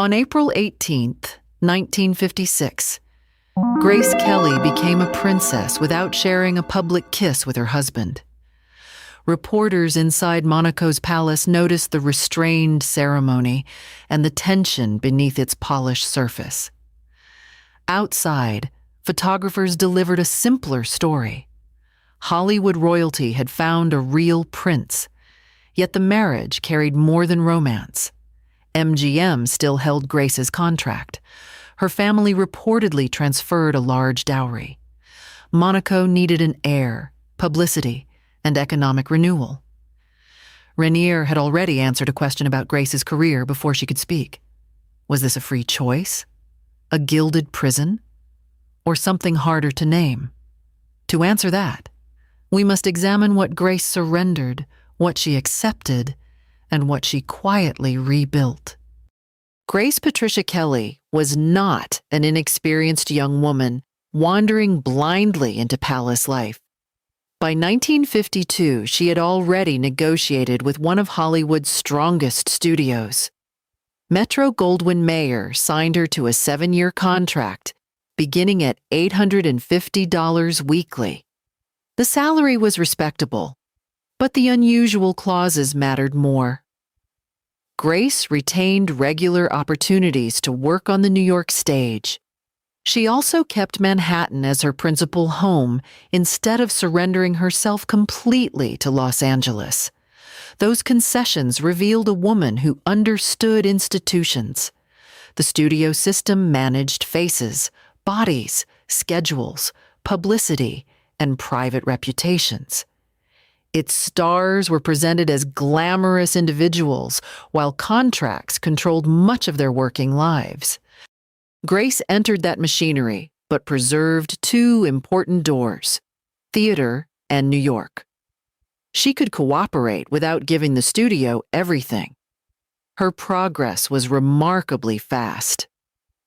On April 18, 1956, Grace Kelly became a princess without sharing a public kiss with her husband. Reporters inside Monaco's palace noticed the restrained ceremony and the tension beneath its polished surface. Outside, photographers delivered a simpler story. Hollywood royalty had found a real prince, yet the marriage carried more than romance. MGM still held Grace's contract. Her family reportedly transferred a large dowry. Monaco needed an heir, publicity, and economic renewal. Rainier had already answered a question about Grace's career before she could speak. Was this a free choice? A gilded prison? Or something harder to name? To answer that, we must examine what Grace surrendered, what she accepted, and what she quietly rebuilt. Grace Patricia Kelly was not an inexperienced young woman wandering blindly into palace life. By 1952, she had already negotiated with one of Hollywood's strongest studios. Metro-Goldwyn-Mayer signed her to a 7-year contract, beginning at $850 weekly. The salary was respectable, but the unusual clauses mattered more. Grace retained regular opportunities to work on the New York stage. She also kept Manhattan as her principal home instead of surrendering herself completely to Los Angeles. Those concessions revealed a woman who understood institutions. The studio system managed faces, bodies, schedules, publicity, and private reputations. Its stars were presented as glamorous individuals, while contracts controlled much of their working lives. Grace entered that machinery, but preserved two important doors: theater and New York. She could cooperate without giving the studio everything. Her progress was remarkably fast.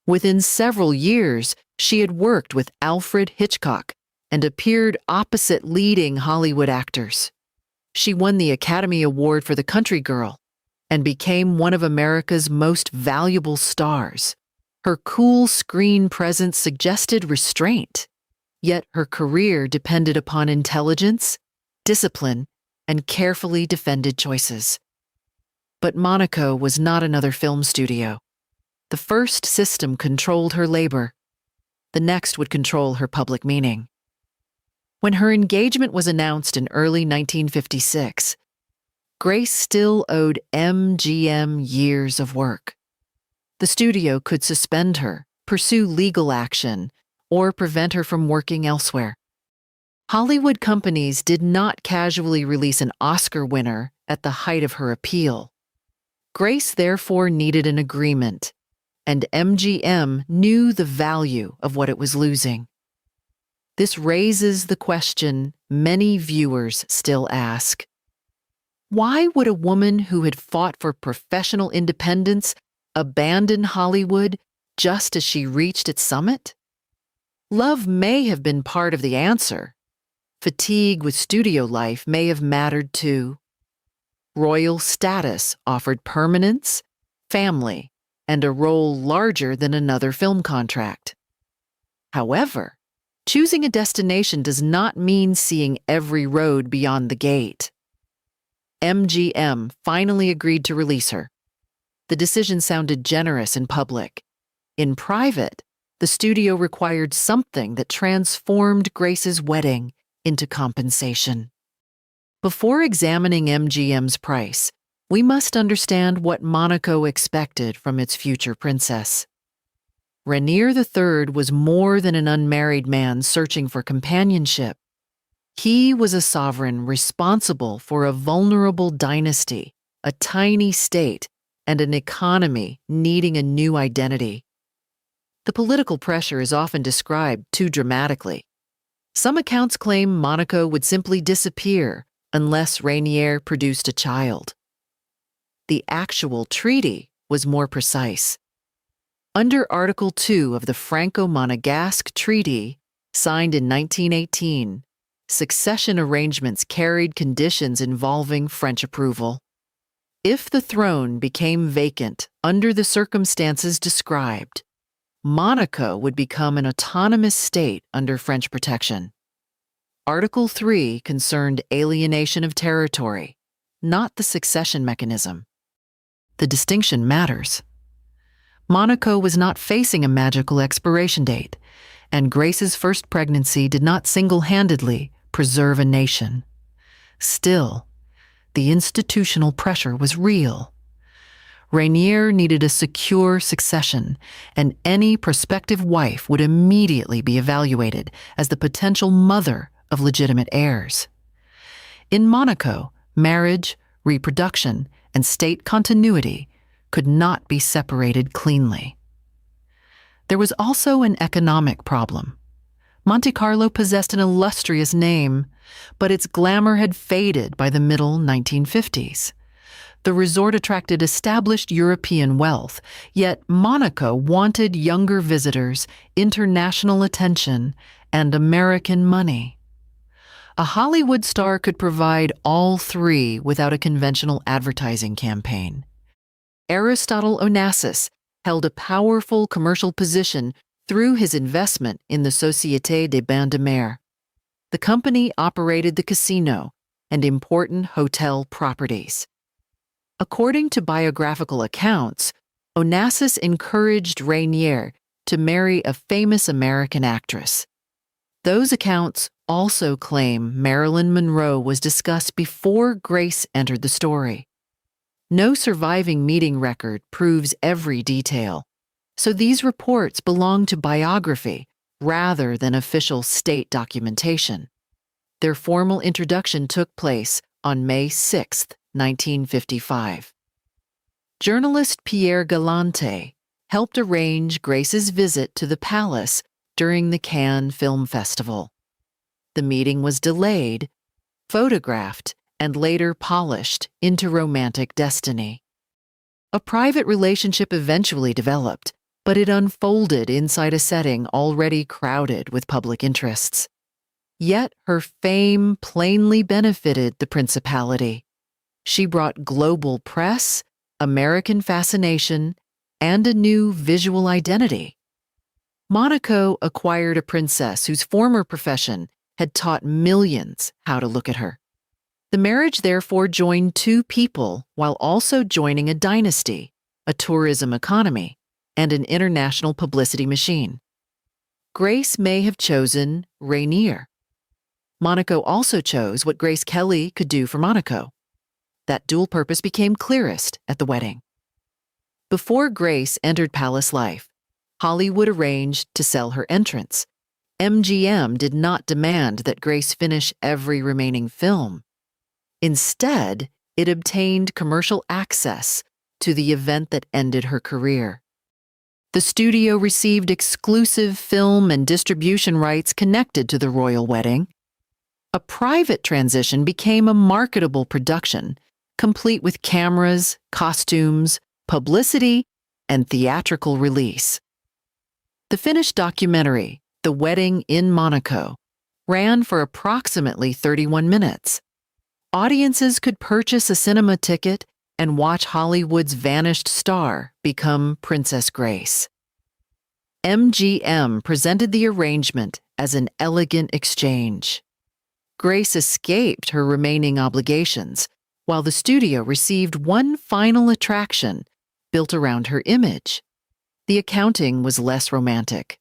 Within several years, she had worked with Alfred Hitchcock and appeared opposite leading Hollywood actors. She won the Academy Award for The Country Girl and became one of America's most valuable stars. Her cool screen presence suggested restraint, yet her career depended upon intelligence, discipline, and carefully defended choices. But Monaco was not another film studio. The first system controlled her labor. The next would control her public meaning. When her engagement was announced in early 1956, Grace still owed MGM years of work. The studio could suspend her, pursue legal action, or prevent her from working elsewhere. Hollywood companies did not casually release an Oscar winner at the height of her appeal. Grace therefore needed an agreement, and MGM knew the value of what it was losing. This raises the question many viewers still ask. Why would a woman who had fought for professional independence abandon Hollywood just as she reached its summit? Love may have been part of the answer. Fatigue with studio life may have mattered too. Royal status offered permanence, family, and a role larger than another film contract. However, choosing a destination does not mean seeing every road beyond the gate. MGM finally agreed to release her. The decision sounded generous in public. In private, the studio required something that transformed Grace's wedding into compensation. Before examining MGM's price, we must understand what Monaco expected from its future princess. Rainier III was more than an unmarried man searching for companionship. He was a sovereign responsible for a vulnerable dynasty, a tiny state, and an economy needing a new identity. The political pressure is often described too dramatically. Some accounts claim Monaco would simply disappear unless Rainier produced a child. The actual treaty was more precise. Under Article 2 of the Franco-Monegasque Treaty, signed in 1918, succession arrangements carried conditions involving French approval. If the throne became vacant under the circumstances described, Monaco would become an autonomous state under French protection. Article 3 concerned alienation of territory, not the succession mechanism. The distinction matters. Monaco was not facing a magical expiration date, and Grace's first pregnancy did not single-handedly preserve a nation. Still, the institutional pressure was real. Rainier needed a secure succession, and any prospective wife would immediately be evaluated as the potential mother of legitimate heirs. In Monaco, marriage, reproduction, and state continuity could not be separated cleanly. There was also an economic problem. Monte Carlo possessed an illustrious name, but its glamour had faded by the middle 1950s. The resort attracted established European wealth, yet Monaco wanted younger visitors, international attention, and American money. A Hollywood star could provide all three without a conventional advertising campaign. Aristotle Onassis held a powerful commercial position through his investment in the Société des Bains de Mer. The company operated the casino and important hotel properties. According to biographical accounts, Onassis encouraged Rainier to marry a famous American actress. Those accounts also claim Marilyn Monroe was discussed before Grace entered the story. No surviving meeting record proves every detail, so these reports belong to biography rather than official state documentation. Their formal introduction took place on May 6, 1955. Journalist Pierre Galante helped arrange Grace's visit to the palace during the Cannes Film Festival. The meeting was delayed, photographed, and later polished into romantic destiny. A private relationship eventually developed, but it unfolded inside a setting already crowded with public interests. Yet her fame plainly benefited the principality. She brought global press, American fascination, and a new visual identity. Monaco acquired a princess whose former profession had taught millions how to look at her. The marriage therefore joined two people while also joining a dynasty, a tourism economy, and an international publicity machine. Grace may have chosen Rainier. Monaco also chose what Grace Kelly could do for Monaco. That dual purpose became clearest at the wedding. Before Grace entered palace life, Hollywood arranged to sell her entrance. MGM did not demand that Grace finish every remaining film. Instead, it obtained commercial access to the event that ended her career. The studio received exclusive film and distribution rights connected to the royal wedding. A private transition became a marketable production, complete with cameras, costumes, publicity, and theatrical release. The finished documentary, The Wedding in Monaco, ran for approximately 31 minutes. Audiences could purchase a cinema ticket and watch Hollywood's vanished star become Princess Grace. MGM presented the arrangement as an elegant exchange. Grace escaped her remaining obligations, while the studio received one final attraction built around her image. The accounting was less romantic.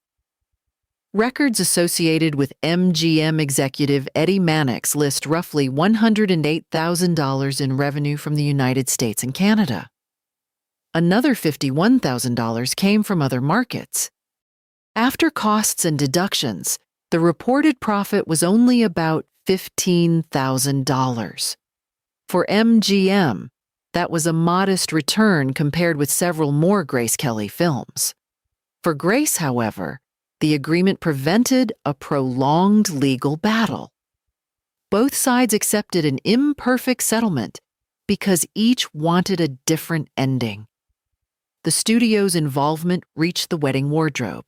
Records associated with MGM executive Eddie Mannix list roughly $108,000 in revenue from the United States and Canada. Another $51,000 came from other markets. After costs and deductions, the reported profit was only about $15,000. For MGM, that was a modest return compared with several more Grace Kelly films. For Grace, however, the agreement prevented a prolonged legal battle. Both sides accepted an imperfect settlement because each wanted a different ending. The studio's involvement reached the wedding wardrobe.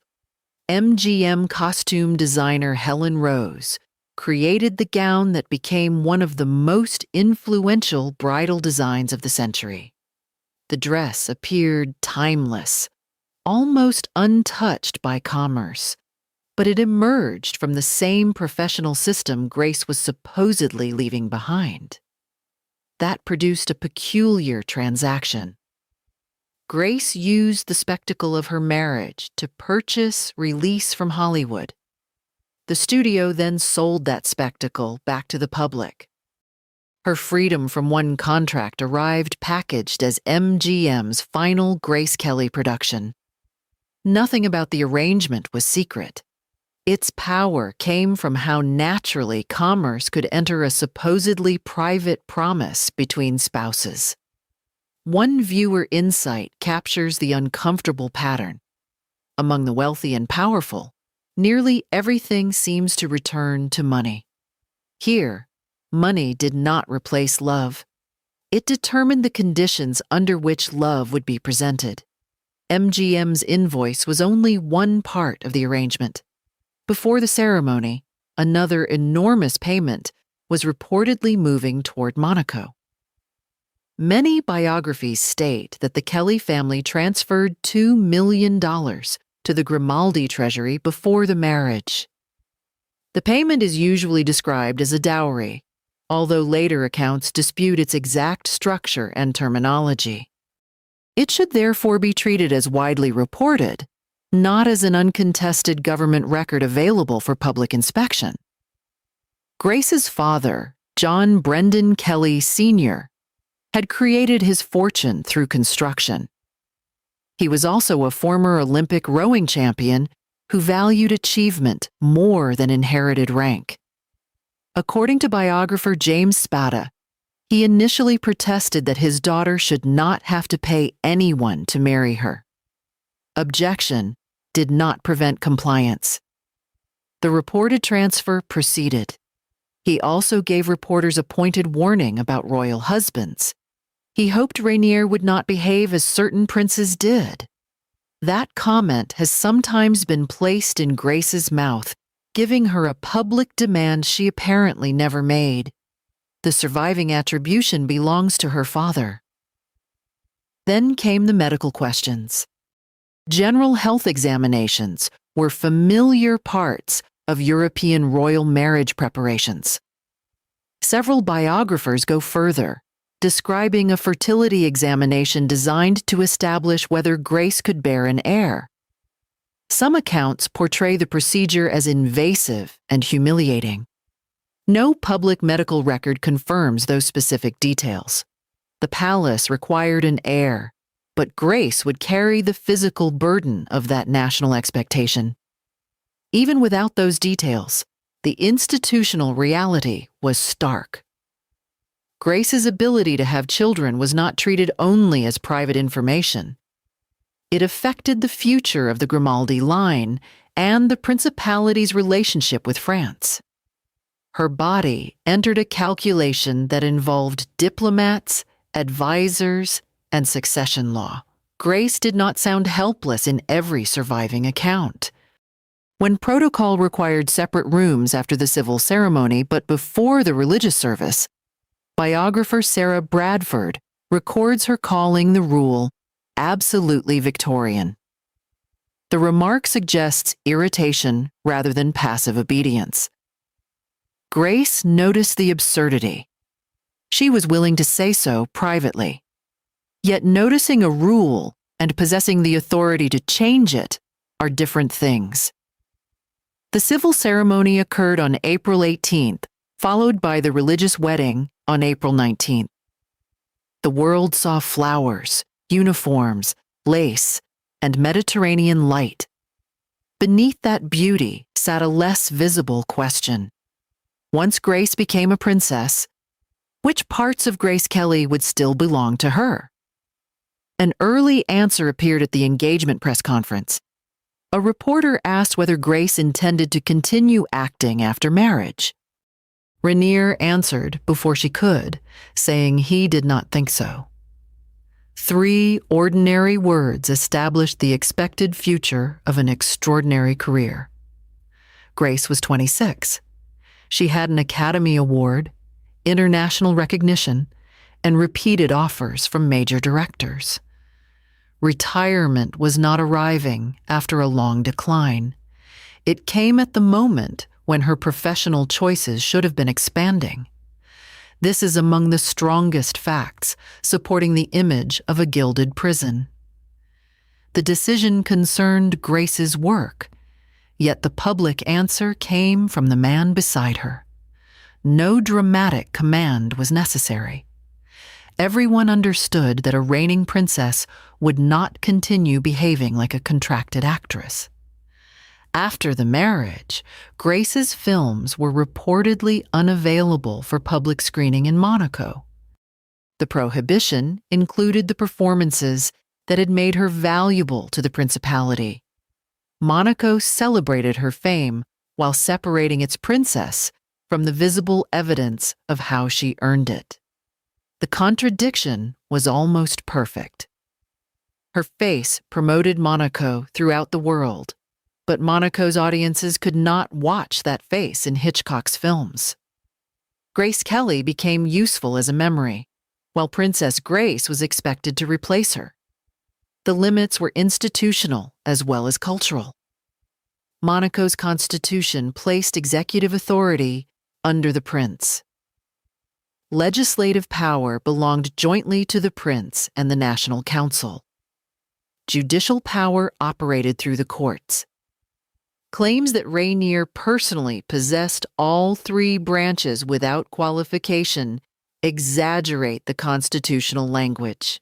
MGM costume designer Helen Rose, created the gown that became one of the most influential bridal designs of the century. The dress appeared timeless, almost untouched by commerce, but it emerged from the same professional system Grace was supposedly leaving behind. That produced a peculiar transaction. Grace used the spectacle of her marriage to purchase release from Hollywood. The studio then sold that spectacle back to the public. Her freedom from one contract arrived packaged as MGM's final Grace Kelly production. Nothing about the arrangement was secret. Its power came from how naturally commerce could enter a supposedly private promise between spouses. One viewer insight captures the uncomfortable pattern. Among the wealthy and powerful, nearly everything seems to return to money. Here, money did not replace love. It determined the conditions under which love would be presented. MGM's invoice was only one part of the arrangement. Before the ceremony, another enormous payment was reportedly moving toward Monaco. Many biographies state that the Kelly family transferred $2 million to the Grimaldi treasury before the marriage. The payment is usually described as a dowry, although later accounts dispute its exact structure and terminology. It should therefore be treated as widely reported, not as an uncontested government record available for public inspection. Grace's father, John Brendan Kelly Sr., had created his fortune through construction. He was also a former Olympic rowing champion who valued achievement more than inherited rank. According to biographer James Spada, he initially protested that his daughter should not have to pay anyone to marry her. Objection did not prevent compliance. The reported transfer proceeded. He also gave reporters a pointed warning about royal husbands. He hoped Rainier would not behave as certain princes did. That comment has sometimes been placed in Grace's mouth, giving her a public demand she apparently never made. The surviving attribution belongs to her father. Then came the medical questions. General health examinations were familiar parts of European royal marriage preparations. Several biographers go further, describing a fertility examination designed to establish whether Grace could bear an heir. Some accounts portray the procedure as invasive and humiliating. No public medical record confirms those specific details. The palace required an heir, but Grace would carry the physical burden of that national expectation. Even without those details, the institutional reality was stark. Grace's ability to have children was not treated only as private information. It affected the future of the Grimaldi line and the principality's relationship with France. Her body entered a calculation that involved diplomats, advisors, and succession law. Grace did not sound helpless in every surviving account. When protocol required separate rooms after the civil ceremony but before the religious service, biographer Sarah Bradford records her calling the rule absolutely Victorian. The remark suggests irritation rather than passive obedience. Grace noticed the absurdity. She was willing to say so privately. Yet noticing a rule and possessing the authority to change it are different things. The civil ceremony occurred on April 18th, followed by the religious wedding on April 19th. The world saw flowers, uniforms, lace, and Mediterranean light. Beneath that beauty sat a less visible question. Once Grace became a princess, which parts of Grace Kelly would still belong to her? An early answer appeared at the engagement press conference. A reporter asked whether Grace intended to continue acting after marriage. Rainier answered before she could, saying he did not think so. 3 ordinary words established the expected future of an extraordinary career. Grace was 26. She had an Academy Award, international recognition, and repeated offers from major directors. Retirement was not arriving after a long decline. It came at the moment when her professional choices should have been expanding. This is among the strongest facts supporting the image of a gilded prison. The decision concerned Grace's work, yet the public answer came from the man beside her. No dramatic command was necessary. Everyone understood that a reigning princess would not continue behaving like a contracted actress. After the marriage, Grace's films were reportedly unavailable for public screening in Monaco. The prohibition included the performances that had made her valuable to the principality. Monaco celebrated her fame while separating its princess from the visible evidence of how she earned it. The contradiction was almost perfect. Her face promoted Monaco throughout the world, but Monaco's audiences could not watch that face in Hitchcock's films. Grace Kelly became useful as a memory, while Princess Grace was expected to replace her. The limits were institutional as well as cultural. Monaco's constitution placed executive authority under the prince. Legislative power belonged jointly to the prince and the National Council. Judicial power operated through the courts. Claims that Rainier personally possessed all three branches without qualification exaggerate the constitutional language.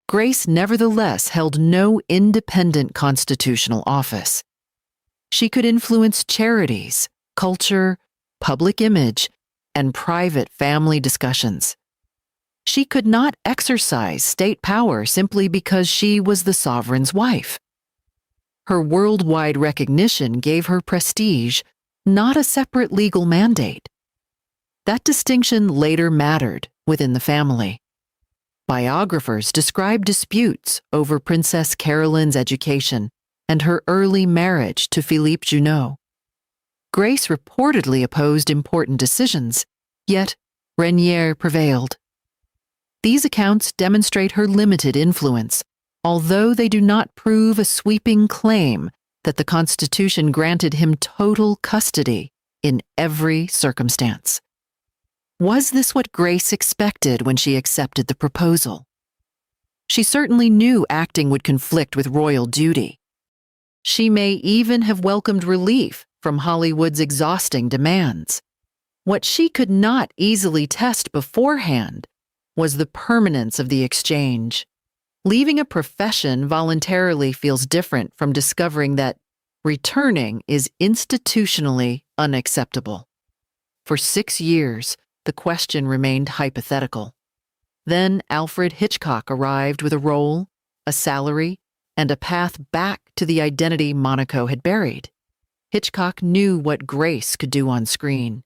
Grace nevertheless held no independent constitutional office. She could influence charities, culture, public image, and private family discussions. She could not exercise state power simply because she was the sovereign's wife. Her worldwide recognition gave her prestige, not a separate legal mandate. That distinction later mattered within the family. Biographers describe disputes over Princess Caroline's education and her early marriage to Philippe Junot. Grace reportedly opposed important decisions, yet Rainier prevailed. These accounts demonstrate her limited influence, although they do not prove a sweeping claim that the Constitution granted him total custody in every circumstance. Was this what Grace expected when she accepted the proposal? She certainly knew acting would conflict with royal duty. She may even have welcomed relief from Hollywood's exhausting demands. What she could not easily test beforehand was the permanence of the exchange. Leaving a profession voluntarily feels different from discovering that returning is institutionally unacceptable. For 6 years, the question remained hypothetical. Then Alfred Hitchcock arrived with a role, a salary, and a path back to the identity Monaco had buried. Hitchcock knew what Grace could do on screen.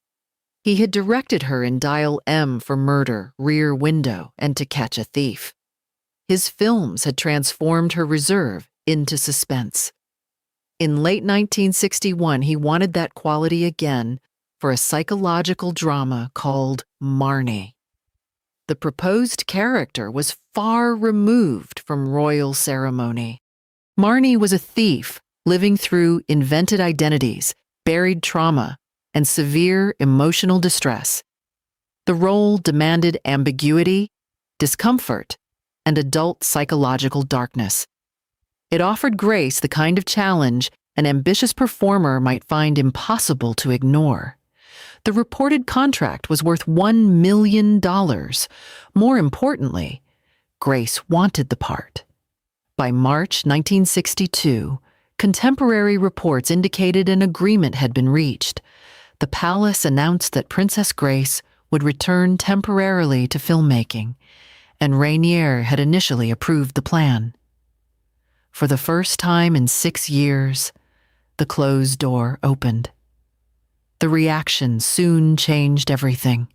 He had directed her in Dial M for Murder, Rear Window, and To Catch a Thief. His films had transformed her reserve into suspense. In late 1961, he wanted that quality again for a psychological drama called Marnie. The proposed character was far removed from royal ceremony. Marnie was a thief living through invented identities, buried trauma, and severe emotional distress. The role demanded ambiguity, discomfort, and adult psychological darkness. It offered Grace the kind of challenge an ambitious performer might find impossible to ignore. The reported contract was worth $1 million. More importantly, Grace wanted the part. By March 1962, contemporary reports indicated an agreement had been reached. The palace announced that Princess Grace would return temporarily to filmmaking, and Rainier had initially approved the plan. For the first time in 6 years, the closed door opened. The reaction soon changed everything.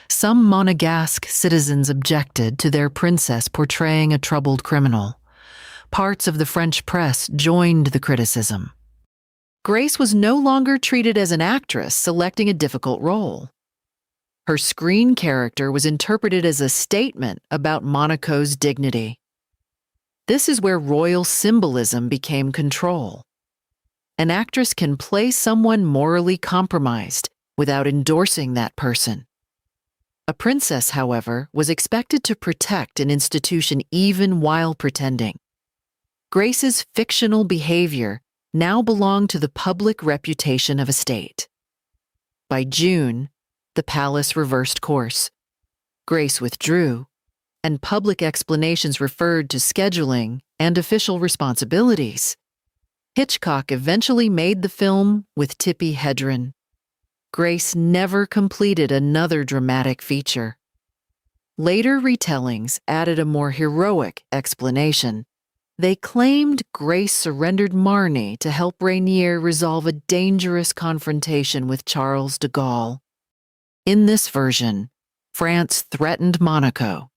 Some Monegasque citizens objected to their princess portraying a troubled criminal. Parts of the French press joined the criticism. Grace was no longer treated as an actress selecting a difficult role. Her screen character was interpreted as a statement about Monaco's dignity. This is where royal symbolism became control. An actress can play someone morally compromised without endorsing that person. A princess, however, was expected to protect an institution even while pretending. Grace's fictional behavior now belonged to the public reputation of a state. By June, the palace reversed course. Grace withdrew, and public explanations referred to scheduling and official responsibilities. Hitchcock eventually made the film with Tippi Hedren. Grace never completed another dramatic feature. Later retellings added a more heroic explanation. They claimed Grace surrendered Marny to help Rainier resolve a dangerous confrontation with Charles de Gaulle. In this version, France threatened Monaco,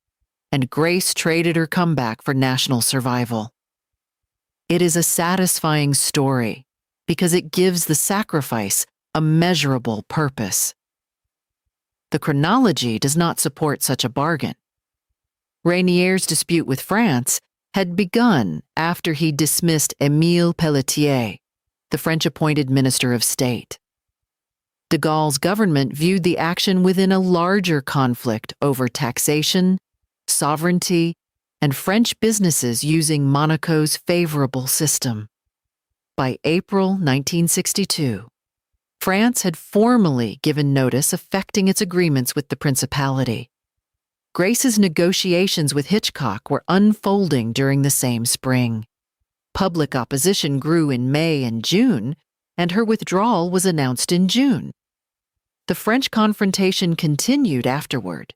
and Grace traded her comeback for national survival. It is a satisfying story because it gives the sacrifice a measurable purpose. The chronology does not support such a bargain. Rainier's dispute with France had begun after he dismissed Émile Pelletier, the French-appointed Minister of State. De Gaulle's government viewed the action within a larger conflict over taxation, sovereignty, and French businesses using Monaco's favorable system. By April 1962, France had formally given notice affecting its agreements with the Principality. Grace's negotiations with Hitchcock were unfolding during the same spring. Public opposition grew in May and June, and her withdrawal was announced in June. The French confrontation continued afterward.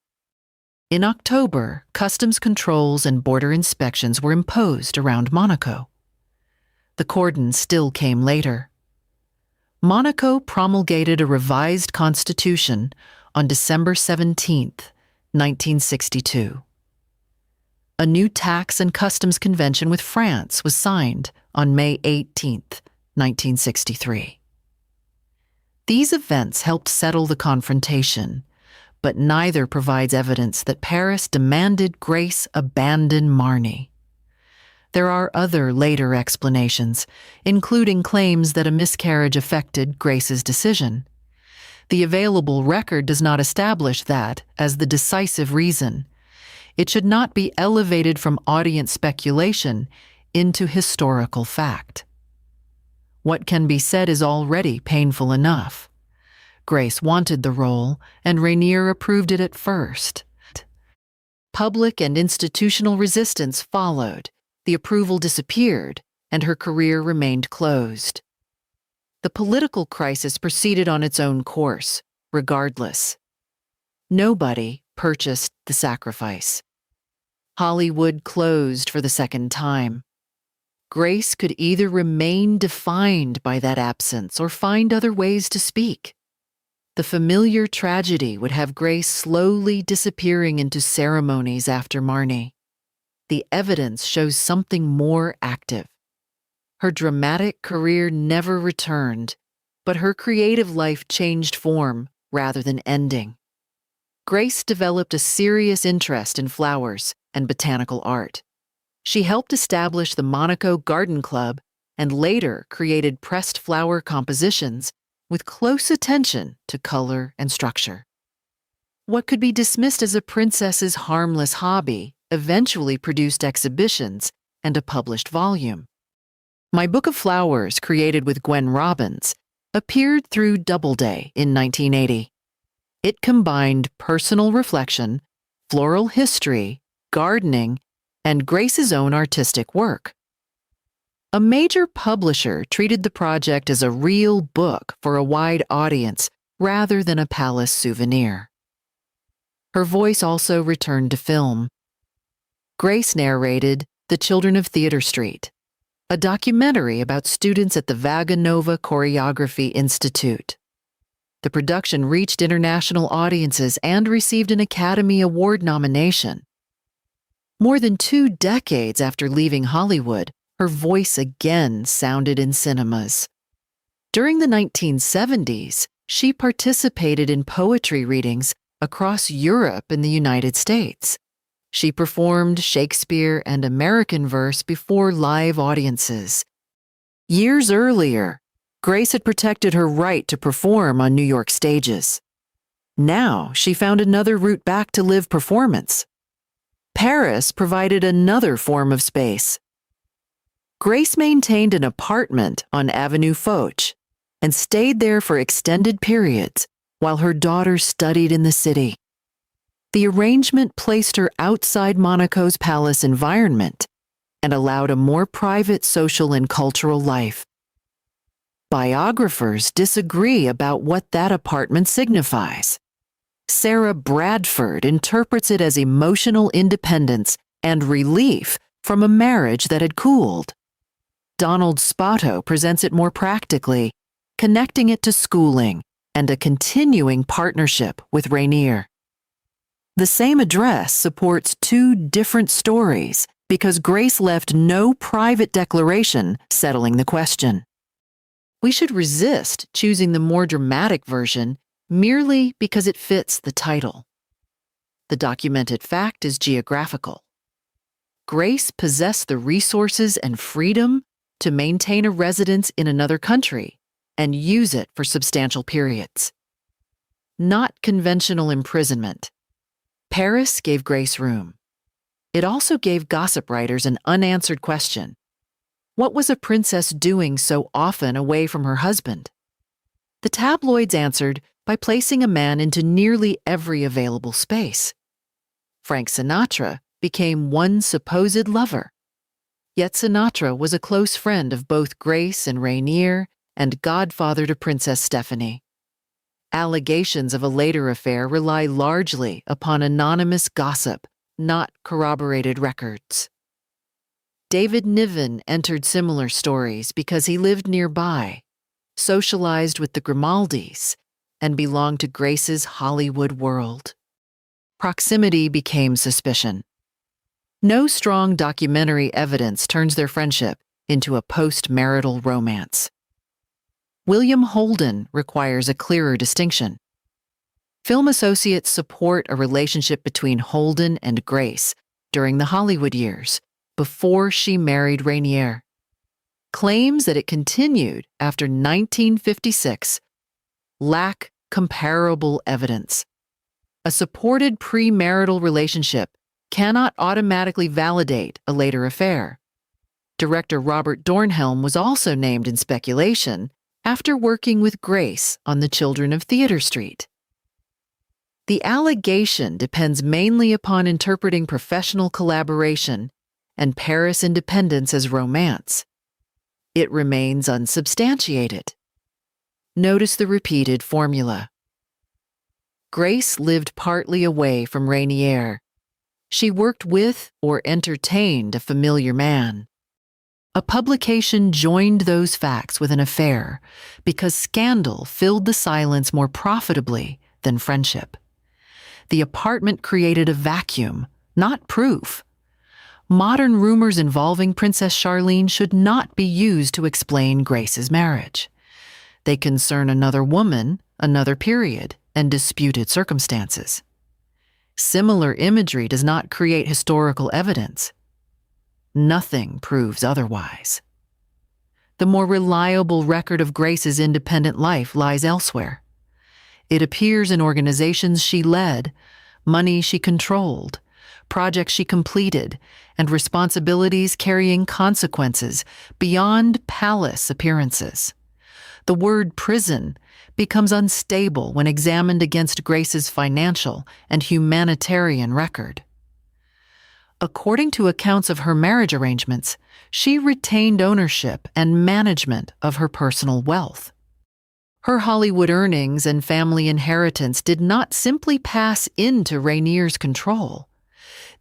In October, customs controls and border inspections were imposed around Monaco. The cordon still came later. Monaco promulgated a revised constitution on December 17, 1962. A new tax and customs convention with France was signed on May 18, 1963. These events helped settle the confrontation, but neither provides evidence that Paris demanded Grace abandon Marny. There are other later explanations, including claims that a miscarriage affected Grace's decision. The available record does not establish that as the decisive reason. It should not be elevated from audience speculation into historical fact. What can be said is already painful enough. Grace wanted the role, and Rainier approved it at first. Public and institutional resistance followed. The approval disappeared, and her career remained closed. The political crisis proceeded on its own course, regardless. Nobody purchased the sacrifice. Hollywood closed for the second time. Grace could either remain defined by that absence or find other ways to speak. The familiar tragedy would have Grace slowly disappearing into ceremonies after Marny. The evidence shows something more active. Her dramatic career never returned, but her creative life changed form rather than ending. Grace developed a serious interest in flowers and botanical art. She helped establish the Monaco Garden Club and later created pressed flower compositions with close attention to color and structure. What could be dismissed as a princess's harmless hobby eventually produced exhibitions and a published volume. My Book of Flowers, created with Gwen Robbins, appeared through Doubleday in 1980. It combined personal reflection, floral history, gardening, and Grace's own artistic work. A major publisher treated the project as a real book for a wide audience rather than a palace souvenir. Her voice also returned to film. Grace narrated The Children of Theatre Street, a documentary about students at the Vaganova Choreography Institute. The production reached international audiences and received an Academy Award nomination. More than 2 decades after leaving Hollywood, her voice again sounded in cinemas. During the 1970s, she participated in poetry readings across Europe and the United States. She performed Shakespeare and American verse before live audiences. Years earlier, Grace had protected her right to perform on New York stages. Now she found another route back to live performance. Paris provided another form of space. Grace maintained an apartment on Avenue Foch and stayed there for extended periods while her daughter studied in the city. The arrangement placed her outside Monaco's palace environment and allowed a more private social and cultural life. Biographers disagree about what that apartment signifies. Sarah Bradford interprets it as emotional independence and relief from a marriage that had cooled. Donald Spoto presents it more practically, connecting it to schooling and a continuing partnership with Rainier. The same address supports two different stories because Grace left no private declaration settling the question. We should resist choosing the more dramatic version merely because it fits the title. The documented fact is geographical. Grace possessed the resources and freedom to maintain a residence in another country and use it for substantial periods. Not conventional imprisonment. Paris gave Grace room. It also gave gossip writers an unanswered question. What was a princess doing so often away from her husband? The tabloids answered by placing a man into nearly every available space. Frank Sinatra became one supposed lover. Yet Sinatra was a close friend of both Grace and Rainier and godfather to Princess Stephanie. Allegations of a later affair rely largely upon anonymous gossip, not corroborated records. David Niven entered similar stories because he lived nearby, socialized with the Grimaldis, and belonged to Grace's Hollywood world. Proximity became suspicion. No strong documentary evidence turns their friendship into a post-marital romance. William Holden requires a clearer distinction. Film associates support a relationship between Holden and Grace during the Hollywood years, before she married Rainier. Claims that it continued after 1956 lack comparable evidence. A supported premarital relationship cannot automatically validate a later affair. Director Robert Dornhelm was also named in speculation after working with Grace on The Children of Theatre Street. The allegation depends mainly upon interpreting professional collaboration and Paris independence as romance. It remains unsubstantiated. Notice the repeated formula. Grace lived partly away from Rainier. She worked with or entertained a familiar man. A publication joined those facts with an affair because scandal filled the silence more profitably than friendship. The apartment created a vacuum, not proof. Modern rumors involving Princess Charlene should not be used to explain Grace's marriage. They concern another woman, another period, and disputed circumstances. Similar imagery does not create historical evidence. Nothing proves otherwise. The more reliable record of Grace's independent life lies elsewhere. It appears in organizations she led, money she controlled, projects she completed, and responsibilities carrying consequences beyond palace appearances. The word prison becomes unstable when examined against Grace's financial and humanitarian record. According to accounts of her marriage arrangements, she retained ownership and management of her personal wealth. Her Hollywood earnings and family inheritance did not simply pass into Rainier's control.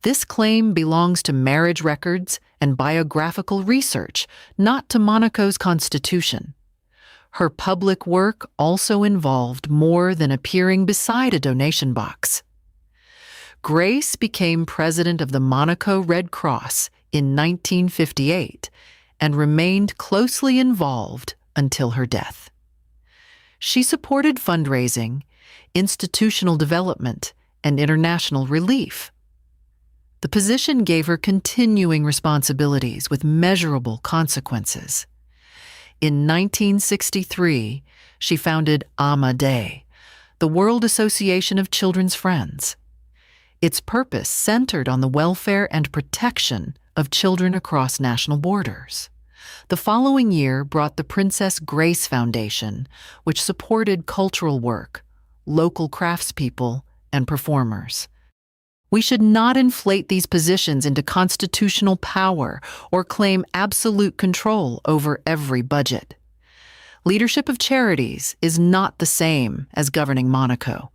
This claim belongs to marriage records and biographical research, not to Monaco's constitution. Her public work also involved more than appearing beside a donation box. Grace became president of the Monaco Red Cross in 1958 and remained closely involved until her death. She supported fundraising, institutional development, and international relief. The position gave her continuing responsibilities with measurable consequences. In 1963, she founded AMA Day, the World Association of Children's Friends. Its purpose centered on the welfare and protection of children across national borders. The following year brought the Princess Grace Foundation, which supported cultural work, local craftspeople, and performers. We should not inflate these positions into constitutional power or claim absolute control over every budget. Leadership of charities is not the same as governing Monaco.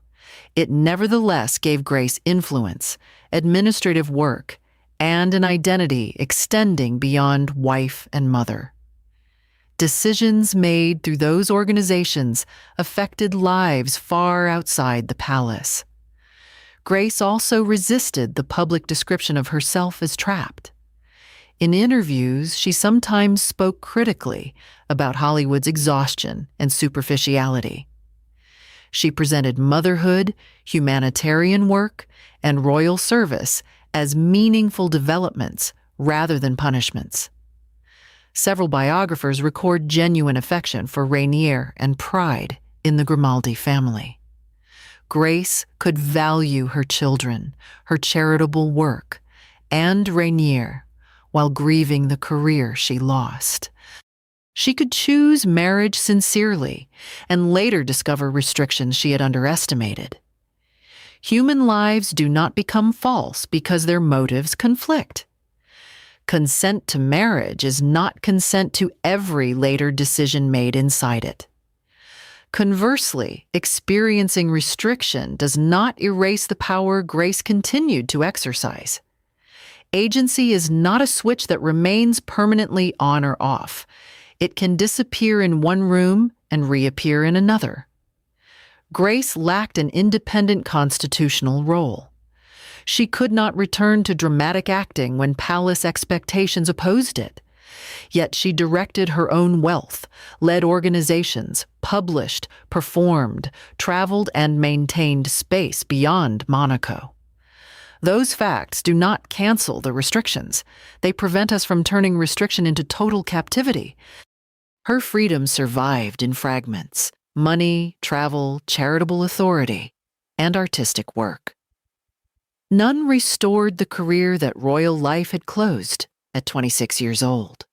It nevertheless gave Grace influence, administrative work, and an identity extending beyond wife and mother. Decisions made through those organizations affected lives far outside the palace. Grace also resisted the public description of herself as trapped. In interviews, she sometimes spoke critically about Hollywood's exhaustion and superficiality. She presented motherhood, humanitarian work, and royal service as meaningful developments rather than punishments. Several biographers record genuine affection for Rainier and pride in the Grimaldi family. Grace could value her children, her charitable work, and Rainier while grieving the career she lost. She could choose marriage sincerely and later discover restrictions she had underestimated. Human lives do not become false because their motives conflict. Consent to marriage is not consent to every later decision made inside it. Conversely, experiencing restriction does not erase the power Grace continued to exercise. Agency is not a switch that remains permanently on or off. It can disappear in one room and reappear in another. Grace lacked an independent constitutional role. She could not return to dramatic acting when palace expectations opposed it. Yet she directed her own wealth, led organizations, published, performed, traveled, and maintained space beyond Monaco. Those facts do not cancel the restrictions. They prevent us from turning restriction into total captivity. Her freedom survived in fragments: money, travel, charitable authority, and artistic work. None restored the career that royal life had closed at 26 years old.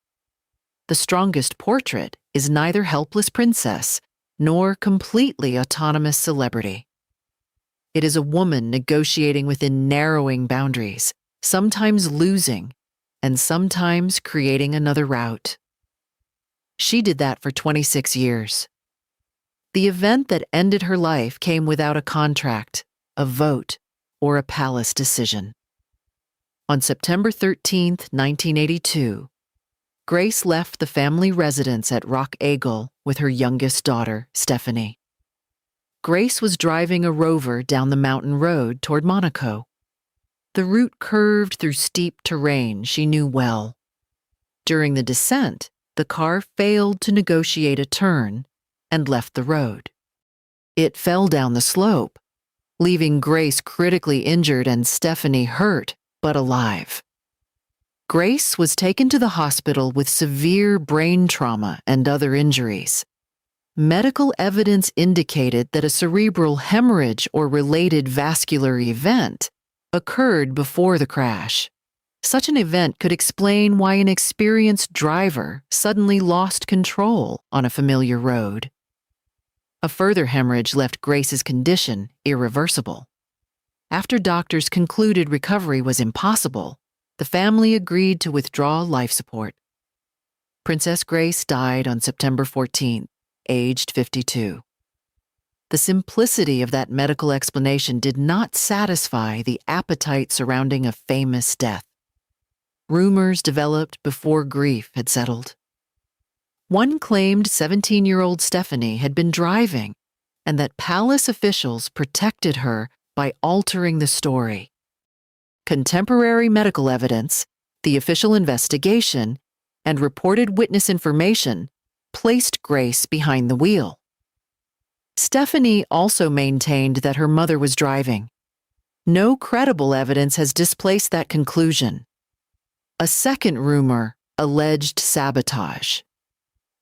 The strongest portrait is neither helpless princess nor completely autonomous celebrity. It is a woman negotiating within narrowing boundaries, sometimes losing, and sometimes creating another route. She did that for 26 years. The event that ended her life came without a contract, a vote, or a palace decision. On September 13, 1982, Grace left the family residence at Rock Aigle with her youngest daughter, Stephanie. Grace was driving a Rover down the mountain road toward Monaco. The route curved through steep terrain she knew well. During the descent, the car failed to negotiate a turn and left the road. It fell down the slope, leaving Grace critically injured and Stephanie hurt but alive. Grace was taken to the hospital with severe brain trauma and other injuries. Medical evidence indicated that a cerebral hemorrhage or related vascular event occurred before the crash. Such an event could explain why an experienced driver suddenly lost control on a familiar road. A further hemorrhage left Grace's condition irreversible. After doctors concluded recovery was impossible, the family agreed to withdraw life support. Princess Grace died on September 14th, aged 52. The simplicity of that medical explanation did not satisfy the appetite surrounding a famous death. Rumors developed before grief had settled. One claimed 17-year-old Stephanie had been driving and that palace officials protected her by altering the story. Contemporary medical evidence, the official investigation, and reported witness information placed Grace behind the wheel. Stephanie also maintained that her mother was driving. No credible evidence has displaced that conclusion. A second rumor alleged sabotage.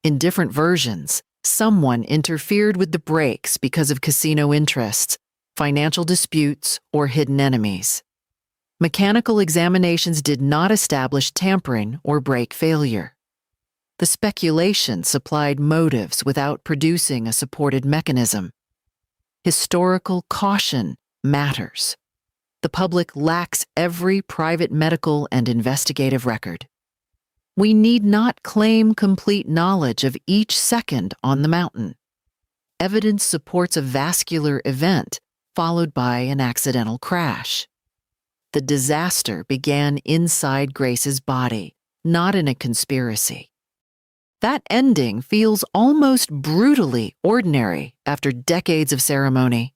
In different versions, someone interfered with the brakes because of casino interests, financial disputes, or hidden enemies. Mechanical examinations did not establish tampering or brake failure. The speculation supplied motives without producing a supported mechanism. Historical caution matters. The public lacks every private medical and investigative record. We need not claim complete knowledge of each second on the mountain. Evidence supports a vascular event followed by an accidental crash. The disaster began inside Grace's body, not in a conspiracy. That ending feels almost brutally ordinary after decades of ceremony.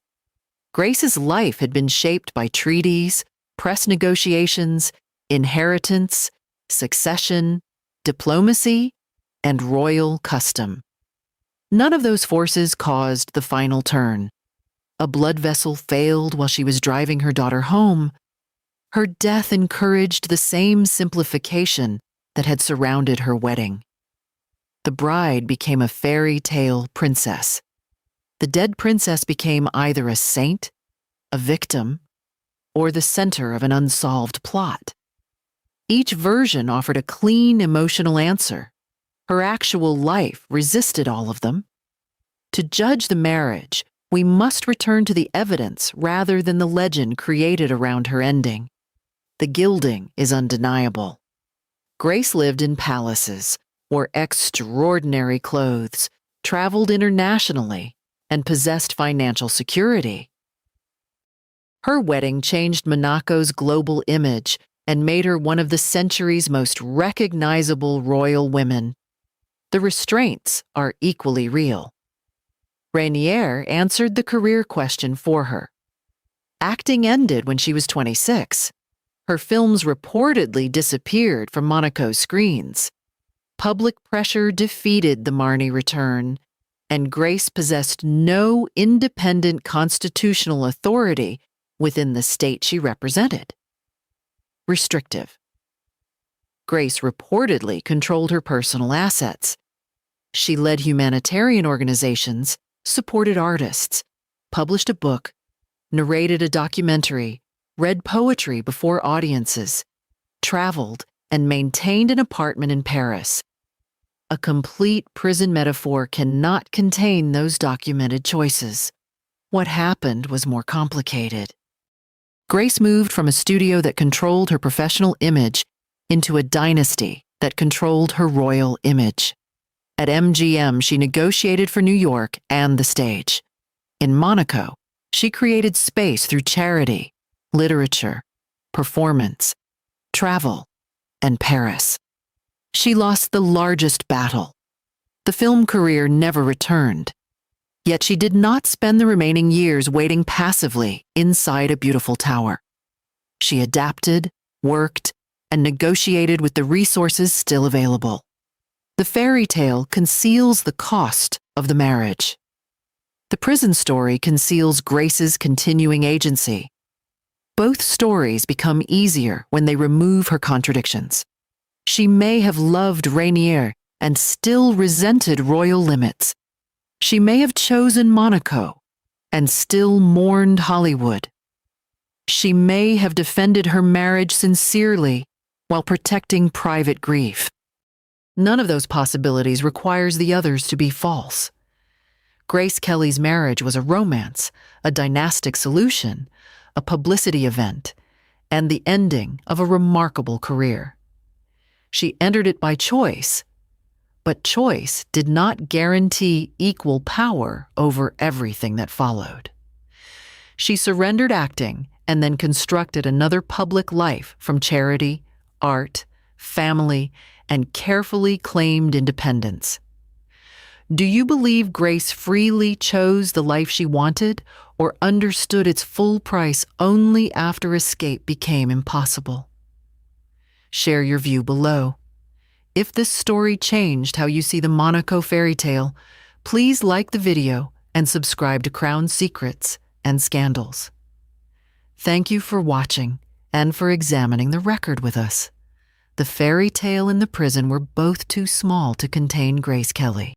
Grace's life had been shaped by treaties, press negotiations, inheritance, succession, diplomacy, and royal custom. None of those forces caused the final turn. A blood vessel failed while she was driving her daughter home. Her death encouraged the same simplification that had surrounded her wedding. The bride became a fairy tale princess. The dead princess became either a saint, a victim, or the center of an unsolved plot. Each version offered a clean emotional answer. Her actual life resisted all of them. To judge the marriage, we must return to the evidence rather than the legend created around her ending. The gilding is undeniable. Grace lived in palaces, wore extraordinary clothes, traveled internationally, and possessed financial security. Her wedding changed Monaco's global image and made her one of the century's most recognizable royal women. The restraints are equally real. Rainier answered the career question for her. Acting ended when she was 26. Her films reportedly disappeared from Monaco's screens. Public pressure defeated the Marnie return, and Grace possessed no independent constitutional authority within the state she represented. Restrictive. Grace reportedly controlled her personal assets. She led humanitarian organizations, supported artists, published a book, narrated a documentary, read poetry before audiences, traveled, and maintained an apartment in Paris. A complete prison metaphor cannot contain those documented choices. What happened was more complicated. Grace moved from a studio that controlled her professional image into a dynasty that controlled her royal image. At MGM, she negotiated for New York and the stage. In Monaco, she created space through charity, literature, performance, travel, and Paris. She lost the largest battle. The film career never returned. Yet she did not spend the remaining years waiting passively inside a beautiful tower. She adapted, worked, and negotiated with the resources still available. The fairy tale conceals the cost of the marriage. The prison story conceals Grace's continuing agency. Both stories become easier when they remove her contradictions. She may have loved Rainier and still resented royal limits. She may have chosen Monaco and still mourned Hollywood. She may have defended her marriage sincerely while protecting private grief. None of those possibilities requires the others to be false. Grace Kelly's marriage was a romance, a dynastic solution, a publicity event, and the ending of a remarkable career. She entered it by choice, but choice did not guarantee equal power over everything that followed. She surrendered acting and then constructed another public life from charity, art, family, and carefully claimed independence. Do you believe Grace freely chose the life she wanted or understood its full price only after escape became impossible? Share your view below. If this story changed how you see the Monaco fairy tale, please like the video and subscribe to Crown Secrets and Scandals. Thank you for watching and for examining the record with us. The fairy tale and the prison were both too small to contain Grace Kelly.